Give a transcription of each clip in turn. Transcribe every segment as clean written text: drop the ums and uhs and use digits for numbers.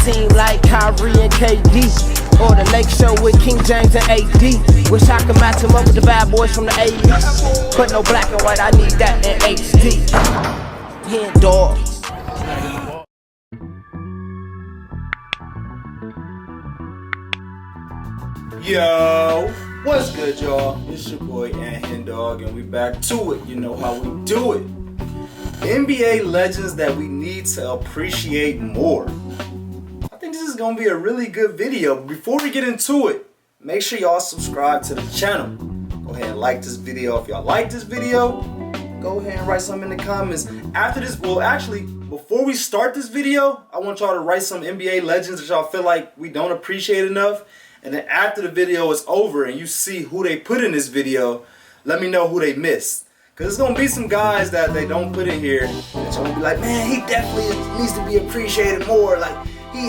team like Kyrie and KD. Or the Lake Show with King James and AD. Wish I could match him up with the bad boys from the 80s. But no black and white, I need that in HD. HenDawgz. Yo, what's good, y'all? It's your boy HenDawgz, and we back to it. You know how we do it. NBA legends that we need to appreciate more. I think this is gonna be a really good video. Before we get into it, make sure y'all subscribe to the channel. Go ahead and like this video. If y'all like this video, go ahead and write something in the comments. After this, well, actually, before we start this video, I want y'all to write some NBA legends that y'all feel like we don't appreciate enough. And then after the video is over and you see who they put in this video, let me know who they missed. Cause there's gonna be some guys that they don't put in here that's gonna be like, man, he definitely needs to be appreciated more. Like,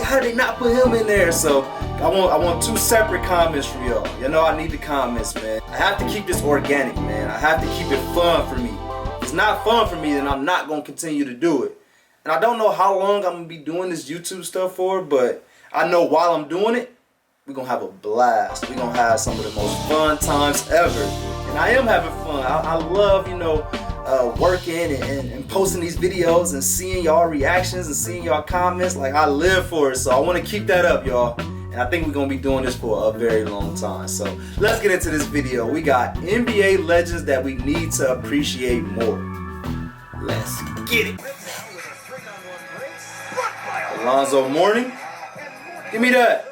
how did they not put him in there? So I want two separate comments from y'all. You know I need the comments, man. I have to keep this organic, man. I have to keep it fun for me. If it's not fun for me, then I'm not gonna continue to do it. And I don't know how long I'm gonna be doing this YouTube stuff for, but I know while I'm doing it, we're gonna have a blast. We're gonna have some of the most fun times ever. And I am having fun. I love, working and posting these videos and seeing y'all reactions and seeing y'all comments. Like, I live for it. So I wanna keep that up, y'all. And I think we're gonna be doing this for a very long time. So let's get into this video. We got NBA legends that we need to appreciate more. Let's get it. Alonzo Mourning. Give me that.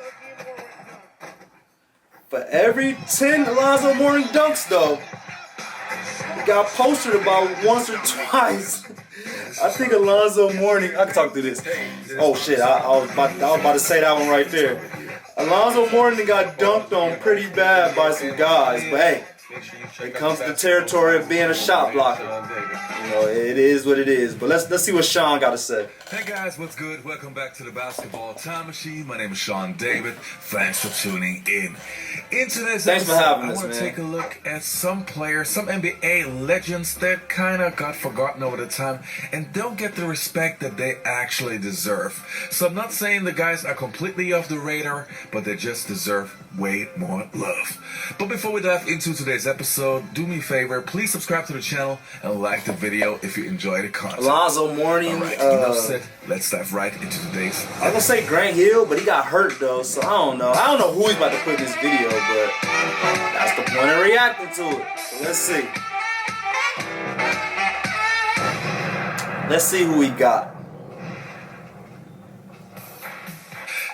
For every 10 Alonzo Mourning dunks, though, he got posted about once or twice. I think Alonzo Mourning, I can talk through this. Oh shit, I was about to say that one right there. Alonzo Mourning got dunked on pretty bad by some guys, but hey, it comes to the territory of being a shot blocker. You know, it is what it is. But let's see what Sean got to say. Hey guys, what's good? Welcome back to the Basketball Time Machine. My name is Sean David. Thanks for tuning in. In today's episode, I want to take a look at some players, some NBA legends that kind of got forgotten over the time and don't get the respect that they actually deserve. So I'm not saying the guys are completely off the radar, but they just deserve way more love. But before we dive into today's episode, do me a favor, please subscribe to the channel and like the video if you enjoy the content. Alonzo Mourning. Alright, enough said. Let's dive right into today's episode. I was gonna say Grant Hill, but he got hurt though, so I don't know. I don't know who he's about to put in this video, but that's the point of reacting to it. So let's see. Let's see who he got.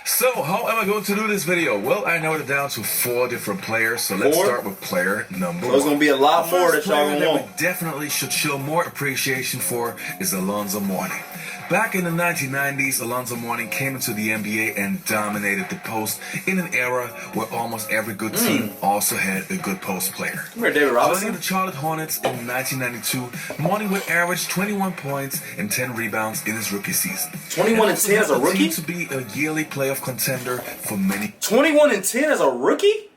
So, how am I going to do this video? Well, I narrowed it down to 4 different players, so let's start with player number 1. There's going to be a lot more that y'all gonna want. We definitely should show more appreciation for is Alonzo Mourning. Back in the 1990s, Alonzo Mourning came into the NBA and dominated the post in an era where almost every good team also had a good post player. Come here, David Robinson. Joining the Charlotte Hornets in 1992, Mourning would average 21 points and 10 rebounds in his rookie season. 21 and 10 as a rookie? To be a yearly playoff contender for many. 21 and 10 as a rookie?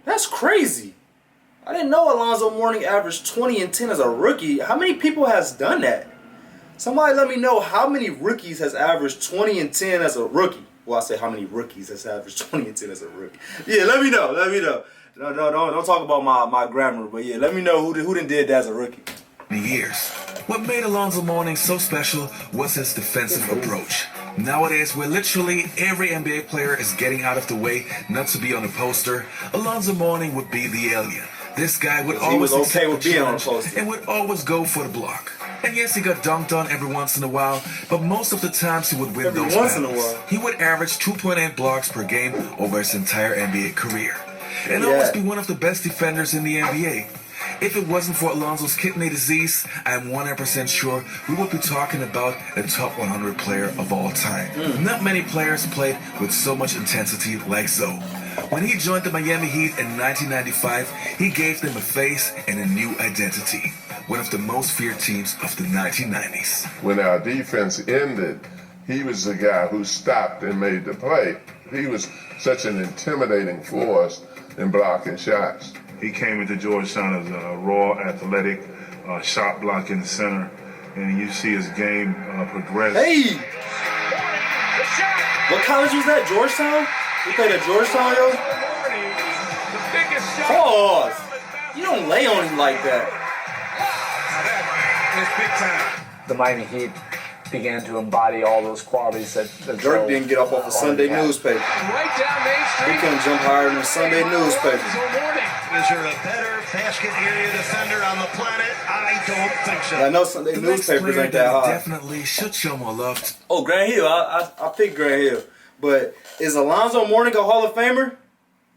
That's crazy. I didn't know Alonzo Mourning averaged 20 and 10 as a rookie. How many people has done that? Somebody let me know how many rookies has averaged 20 and 10 as a rookie. Well, I say how many rookies has averaged 20 and 10 as a rookie. Yeah, let me know. Let me know. No, don't talk about my grammar, but yeah, let me know who done did that as a rookie. Years. What made Alonzo Mourning so special was his defensive approach. Nowadays, where literally every NBA player is getting out of the way not to be on a poster, Alonzo Mourning would be the alien. This guy would always okay with being on a poster and would always go for the block. And yes, he got dunked on every once in a while, but most of the times he would win those battles. He would average 2.8 blocks per game over his entire NBA career, and always be one of the best defenders in the NBA. If it wasn't for Alonzo's kidney disease, I'm 100% sure we would be talking about a top 100 player of all time. Not many players played with so much intensity like Zoe. When he joined the Miami Heat in 1995, he gave them a face and a new identity. One of the most feared teams of the 1990s. When our defense ended, he was the guy who stopped and made the play. He was such an intimidating force in blocking shots. He came into Georgetown as a raw, athletic, shot blocking center, and you see his game progress. Hey! What college was that? Georgetown? He played at Georgetown, yo? Pause. You don't lay on him like that. The Miami Heat began to embody all those qualities that Dirk didn't get up off a Sunday newspaper. Right down Main Street. He couldn't jump higher than a Sunday newspaper. Alonzo Mourning. Is there a better basket area defender on the planet? I don't think so. I know Sunday The next newspapers player ain't that high. definitely should show more love. Oh, Grant Hill. I picked Grant Hill. But is Alonzo Mourning a Hall of Famer?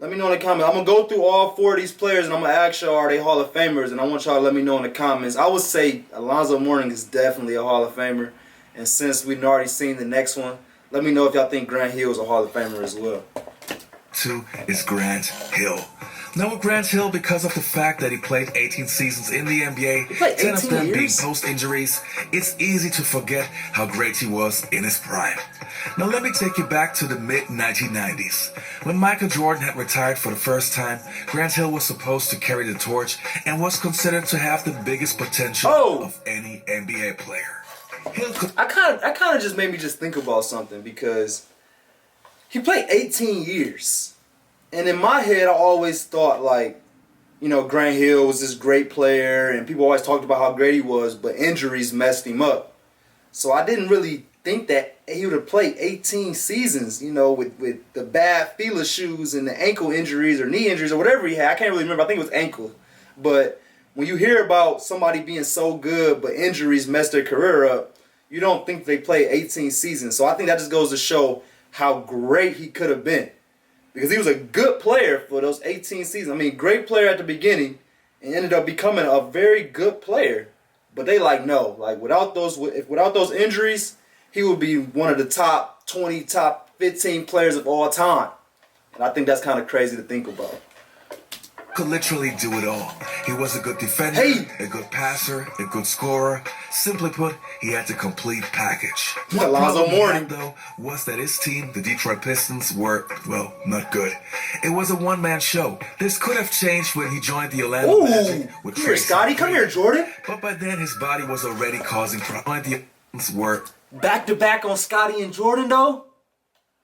Let me know in the comments. I'm going to go through all 4 of these players, and I'm going to ask y'all, are they Hall of Famers? And I want y'all to let me know in the comments. I would say Alonzo Mourning is definitely a Hall of Famer. And since we've already seen the next one, let me know if y'all think Grant Hill is a Hall of Famer as well. 2 is Grant Hill. Now with Grant Hill, because of the fact that he played 18 seasons in the NBA, played 10 of 18 them being years? post-injuries, it's easy to forget how great he was in his prime. Now let me take you back to the mid-1990s. When Michael Jordan had retired for the first time, Grant Hill was supposed to carry the torch and was considered to have the biggest potential of any NBA player. Hill could I kind of just made me just think about something because he played 18 years. And in my head, I always thought, like, you know, Grant Hill was this great player, and people always talked about how great he was, but injuries messed him up. So I didn't really think that he would have played 18 seasons, you know, with the bad Fila shoes and the ankle injuries or knee injuries or whatever he had. I can't really remember. I think it was ankle. But when you hear about somebody being so good, but injuries messed their career up, you don't think they played 18 seasons. So I think that just goes to show how great he could have been. Because he was a good player for those 18 seasons. I mean, great player at the beginning and ended up becoming a very good player. But they like, no. Like, without those injuries, he would be one of the top 20, top 15 players of all time. And I think that's kind of crazy to think about. could literally do it all. He was a good defender, a good passer, a good scorer. Simply put, he had the complete package. What Alonzo Mourning, though, was that his team, the Detroit Pistons, were, well, not good. It was a one-man show. This could have changed when he joined the Orlando Magic with Come here, Scotty. Come here, Jordan. But by then, his body was already causing problems. The were back-to-back on Scotty and Jordan, though?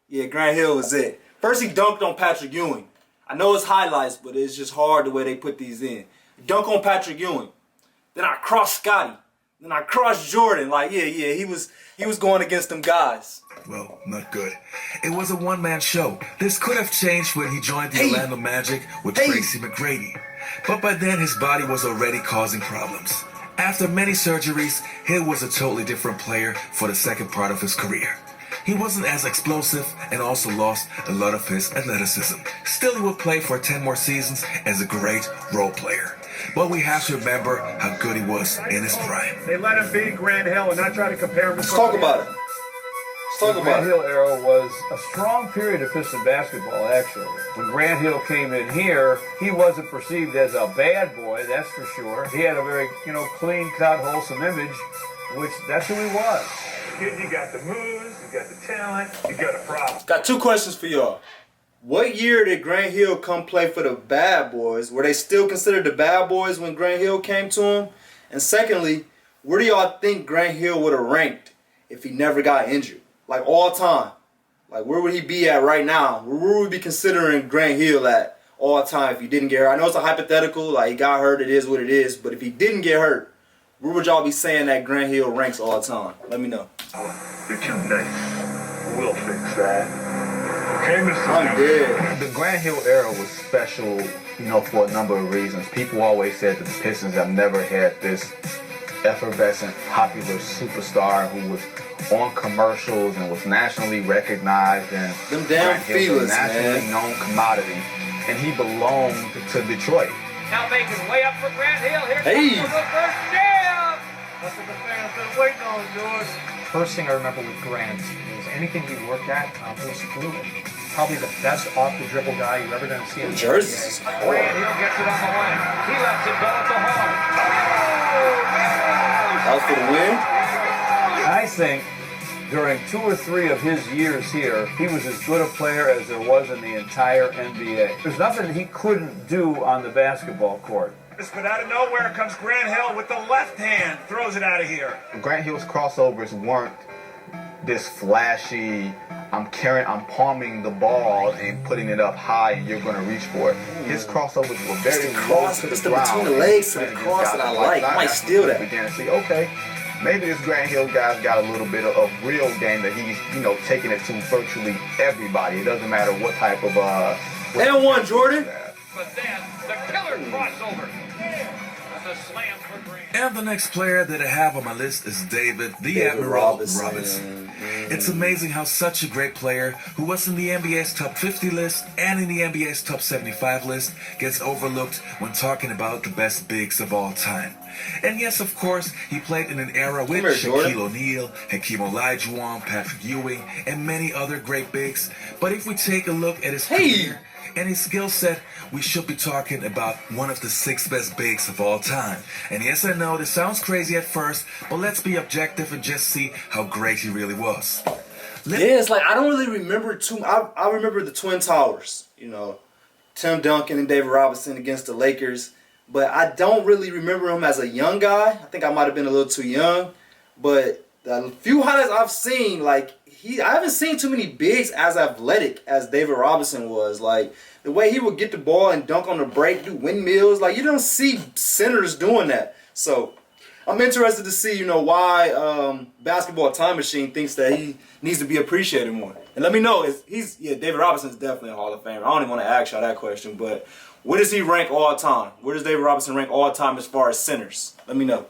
Yeah, Grant Hill was it. First, he dunked on Patrick Ewing. I know it's highlights, but it's just hard the way they put these in. Dunk on Patrick Ewing. Then I crossed Scotty. Then I crossed Jordan. Like, yeah, he was going against them guys. Well, not good. It was a one-man show. This could have changed when he joined the Orlando Magic with Tracy McGrady. But by then, his body was already causing problems. After many surgeries, Hill was a totally different player for the second part of his career. He wasn't as explosive and also lost a lot of his athleticism. Still, he would play for 10 more seasons as a great role player. But we have to remember how good he was in his prime. They let him beat Grant Hill and not try to compare him to Let's talk about it. The Grant Hill era was a strong period of Piston basketball, actually. When Grant Hill came in here, he wasn't perceived as a bad boy, that's for sure. He had a very, clean-cut, wholesome image, which that's who he was. You got the moves, you got the talent, you got a problem. Got two questions for y'all. What year did Grant Hill come play for the Bad Boys? Were they still considered the Bad Boys when Grant Hill came to him? And secondly, where do y'all think Grant Hill would have ranked if he never got injured? Like all time. Like where would he be at right now? Where would we be considering Grant Hill at all time if he didn't get hurt? I know it's a hypothetical, like he got hurt, it is what it is. But if he didn't get hurt, where would y'all be saying that Grant Hill ranks all time? Let me know. You're too nice. We'll fix that. Okay, Mr. I'm dead. The Grant Hill era was special, for a number of reasons. People always said that the Pistons have never had this effervescent, popular superstar who was on commercials and was nationally recognized, and them damn Grant was a nationally known commodity, and he belonged to Detroit. Now making way up for Grant Hill. Here comes the first jam. That's what the fans been waiting on, George. First thing I remember with Grant is anything he worked at was fluid. Probably the best off-the-dribble guy you're ever going to see in the jerseys. Grant Hill gets it on the wing. He lets it go at the horn. That was for the win? I think during 2 or 3 of his years here, he was as good a player as there was in the entire NBA. There's nothing he couldn't do on the basketball court. But out of nowhere comes Grant Hill with the left hand. Throws it out of here. Grant Hill's crossovers weren't this flashy, I'm palming the ball and putting it up high, and you're going to reach for it. His crossovers were very low to the ground. Between the legs to the cross that I like. I might steal that. Began to see, okay, maybe this Grant Hill guy's got a little bit of real game that he's, taking it to virtually everybody. It doesn't matter what type of and one, Jordan. But then the killer crossover. The slam for Grant. And the next player that I have on my list is David Admiral Robinson. It's amazing how such a great player who was in the NBA's top 50 list and in the NBA's top 75 list gets overlooked when talking about the best bigs of all time. And yes, of course, he played in an era with Shaquille O'Neal, Hakeem Olajuwon, Patrick Ewing, and many other great bigs. But if we take a look at his career and his skill set, we should be talking about one of the 6 best bigs of all time. And yes, I know this sounds crazy at first, but let's be objective and just see how great he really was. It's like I don't really remember I remember the Twin Towers, Tim Duncan and David Robinson against the Lakers, but I don't really remember him as a young guy. I think I might have been a little too young, but the few highlights I've seen, I haven't seen too many bigs as athletic as David Robinson was. Like, the way he would get the ball and dunk on the break, do windmills, you don't see centers doing that. So, I'm interested to see, why Basketball Time Machine thinks that he needs to be appreciated more. And let me know, David Robinson is definitely a Hall of Famer. I don't even want to ask y'all that question, but where does he rank all time? Where does David Robinson rank all time as far as centers? Let me know.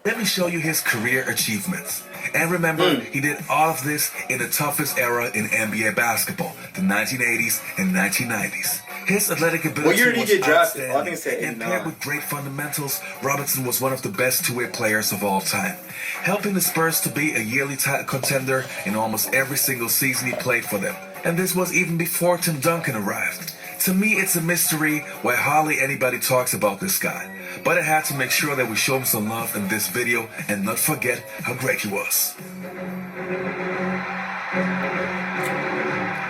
Let me show you his career achievements. And remember, he did all of this in the toughest era in NBA basketball, the 1980s and 1990s. His athletic ability what year did he get drafted? I think it's and paired with great fundamentals, Robinson was one of the best two-way players of all time, helping the Spurs to be a yearly title contender in almost every single season he played for them. And this was even before Tim Duncan arrived. To me, it's a mystery why hardly anybody talks about this guy. But I had to make sure that we show him some love in this video and not forget how great he was.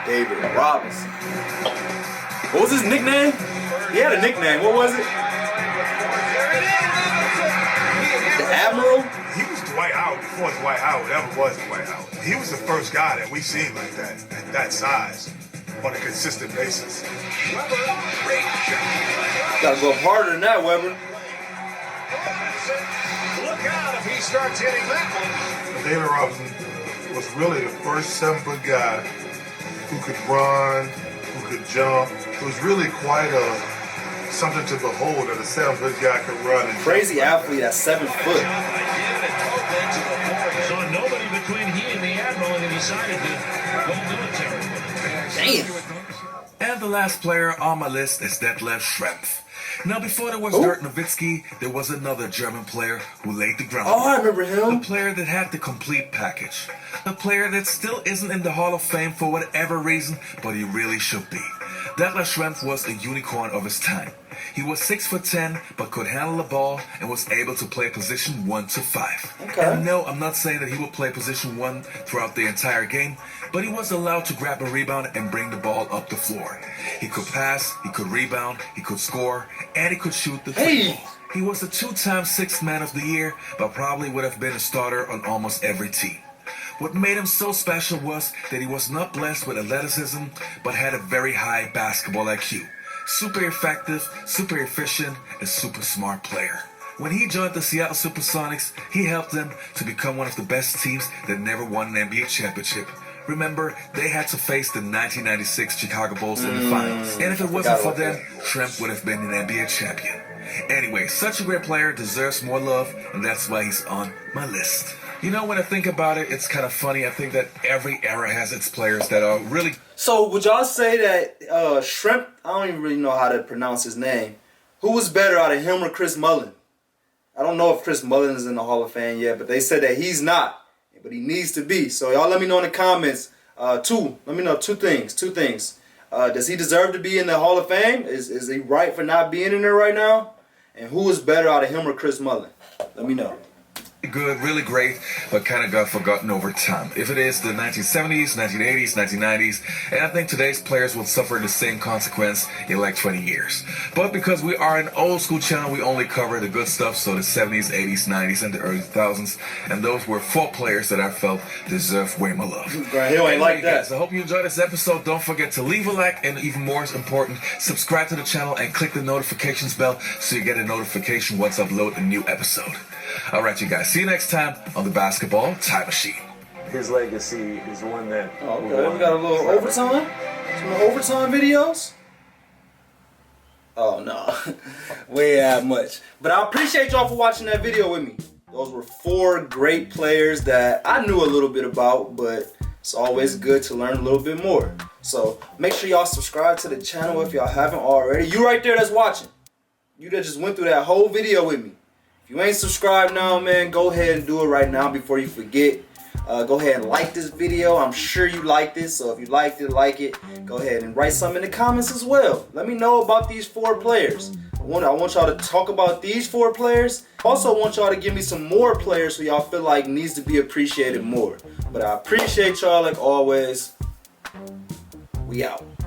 David Robinson. What was his nickname? He had a nickname. What was it? The Admiral? He was Dwight Howard before Dwight Howard ever was Dwight Howard. He was the first guy that we seen like that, at that size, on a consistent basis. Gotta go harder than that, Weber. Look out if he starts hitting that one. David Robinson was really the first 7-foot guy who could run, who could jump. It was really quite something to behold that a 7-foot guy could run. And crazy athlete at 7 foot. Saw nobody between he and the Admiral, and he decided to go military. Damn. And the last player on my list is Detlef Schrempf. Now, before there was Dirk Nowitzki, there was another German player who laid the groundwork. Oh, I remember him. A player that had the complete package. A player that still isn't in the Hall of Fame for whatever reason, but he really should be. Detlef Schrempf was a unicorn of his time. He was 6'10", but could handle the ball and was able to play position 1 to 5. Okay. And no, I'm not saying that he would play position 1 throughout the entire game, but he was allowed to grab a rebound and bring the ball up the floor. He could pass, he could rebound, he could score, and he could shoot the three ball. He was a 2-time Sixth Man of the Year, but probably would have been a starter on almost every team. What made him so special was that he was not blessed with athleticism, but had a very high basketball IQ. Super effective, super efficient, and super smart player. When he joined the Seattle Supersonics, he helped them to become one of the best teams that never won an NBA championship. Remember, they had to face the 1996 Chicago Bulls in the finals. And if it wasn't for them, Schrempf would have been an NBA champion. Anyway, such a great player deserves more love, and that's why he's on my list. You know, when I think about it, it's kind of funny. I think that every era has its players that are really... So, would y'all say that Schrempf, I don't even really know how to pronounce his name, who was better out of him or Chris Mullin? I don't know if Chris Mullin is in the Hall of Fame yet, but they said that he's not, but he needs to be. So, y'all let me know in the comments, let me know two things. Does he deserve to be in the Hall of Fame? Is he right for not being in there right now? And who is better out of him or Chris Mullin? Let me know. good, really great, but kind of got forgotten over time. If it is the 1970s, 1980s, 1990s, and I think today's players will suffer the same consequence in like 20 years. But because we are an old school channel, we only cover the good stuff, so the 70s, 80s, 90s, and the early 2000s, and those were 4 players that I felt deserve way more love. Grant Hill ain't like that. Guys, I hope you enjoyed this episode. Don't forget to leave a like, and even more important, subscribe to the channel and click the notifications bell so you get a notification once I upload a new episode. Alright, you guys, see you next time on the Basketball Time Machine. His legacy is one that... Oh, okay. We got a little overtime? Some overtime videos? Oh, no. We ain't have much. But I appreciate y'all for watching that video with me. Those were 4 great players that I knew a little bit about, but it's always good to learn a little bit more. So make sure y'all subscribe to the channel if y'all haven't already. You right there that's watching. You that just went through that whole video with me. If you ain't subscribed now, man, go ahead and do it right now before you forget. Go ahead and like this video. I'm sure you liked it, so if you liked it, like it. Go ahead and write something in the comments as well. Let me know about these 4 players. I want y'all to talk about these 4 players. Also want y'all to give me some more players who y'all feel like needs to be appreciated more. But I appreciate y'all like always. We out.